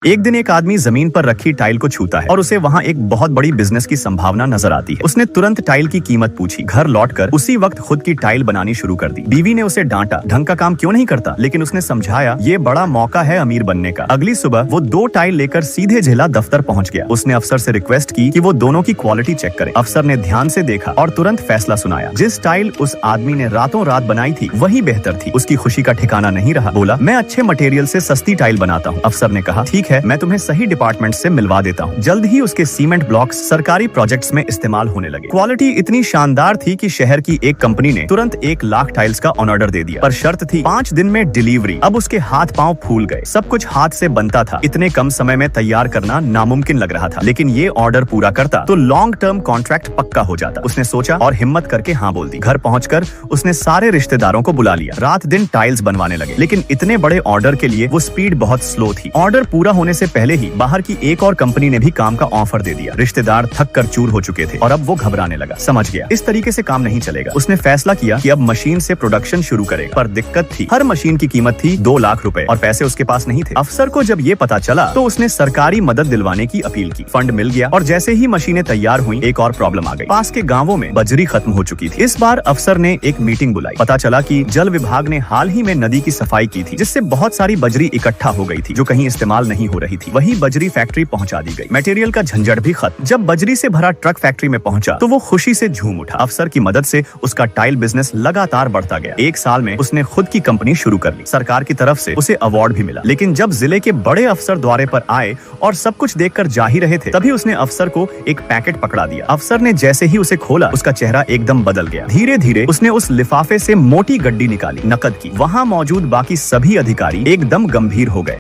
एक दिन एक आदमी जमीन पर रखी टाइल को छूता है और उसे वहाँ एक बहुत बड़ी बिजनेस की संभावना नजर आती है। उसने तुरंत टाइल की कीमत पूछी, घर लौटकर उसी वक्त खुद की टाइल बनानी शुरू कर दी। बीवी ने उसे डांटा, ढंग का काम क्यों नहीं करता, लेकिन उसने समझाया ये बड़ा मौका है अमीर बनने का। अगली सुबह वो 2 टाइल लेकर सीधे जिला दफ्तर पहुँच गया। उसने अफसर से रिक्वेस्ट की कि वो दोनों की क्वालिटी चेक करे। अफसर ने ध्यान से देखा और तुरंत फैसला सुनाया। जिस टाइल उस आदमी ने रातों रात बनाई थी वही बेहतर थी। उसकी खुशी का ठिकाना नहीं रहा। बोला, मैं अच्छे मटेरियल से सस्ती टाइल बनाता हूँ। अफसर ने कहा, ठीक है, मैं तुम्हें सही डिपार्टमेंट से मिलवा देता हूँ। जल्द ही उसके सीमेंट ब्लॉक्स सरकारी प्रोजेक्ट्स में इस्तेमाल होने लगे। क्वालिटी इतनी शानदार थी कि शहर की एक कंपनी ने तुरंत 1 लाख टाइल्स का ऑर्डर दे दिया, पर शर्त थी 5 दिन में डिलीवरी। अब उसके हाथ पांव फूल गए। सब कुछ हाथ से बनता था। इतने कम समय में तैयार करना नामुमकिन लग रहा था, लेकिन ये ऑर्डर पूरा करता तो लॉन्ग टर्म कॉन्ट्रैक्ट पक्का हो जाता। उसने सोचा और हिम्मत करके हाँ बोल दी। घर पहुंचकर उसने सारे रिश्तेदारों को बुला लिया। रात दिन टाइल्स बनवाने लगे, लेकिन इतने बड़े ऑर्डर के लिए वो स्पीड बहुत स्लो थी। ऑर्डर पूरा होने से पहले ही बाहर की एक और कंपनी ने भी काम का ऑफर दे दिया। रिश्तेदार थक कर चूर हो चुके थे और अब वो घबराने लगा। समझ गया इस तरीके से काम नहीं चलेगा। उसने फैसला किया कि अब मशीन से प्रोडक्शन शुरू करेगा, पर दिक्कत थी। हर मशीन की कीमत थी 2 लाख रुपए और पैसे उसके पास नहीं थे। अफसर को जब ये पता चला तो उसने सरकारी मदद दिलवाने की अपील की। फंड मिल गया और जैसे ही मशीनें तैयार हुई एक और प्रॉब्लम आ गई। पास के गाँवों में बजरी खत्म हो चुकी थी। इस बार अफसर ने एक मीटिंग बुलाई। पता चला कि जल विभाग ने हाल ही में नदी की सफाई की थी, जिससे बहुत सारी बजरी इकट्ठा हो गई थी जो कहीं इस्तेमाल नहीं हो रही थी। वही बजरी फैक्ट्री पहुंचा दी गई। मटेरियल का झंझट भी खत्म। जब बजरी से भरा ट्रक फैक्ट्री में पहुंचा तो वो खुशी से झूम उठा। अफसर की मदद से उसका टाइल बिजनेस लगातार बढ़ता गया। 1 साल में उसने खुद की कंपनी शुरू कर ली। सरकार की तरफ से उसे अवार्ड भी मिला। लेकिन जब जिले के बड़े अफसर द्वारे पर आए और सब कुछ देखकर जा ही रहे थे, तभी उसने अफसर को एक पैकेट पकड़ा दिया। अफसर ने जैसे ही उसे खोला उसका चेहरा एकदम बदल गया। धीरे धीरे उसने उस लिफाफे से मोटी गड्डी निकाली, नकद की। वहाँ मौजूद बाकी सभी अधिकारी एकदम गंभीर हो गए।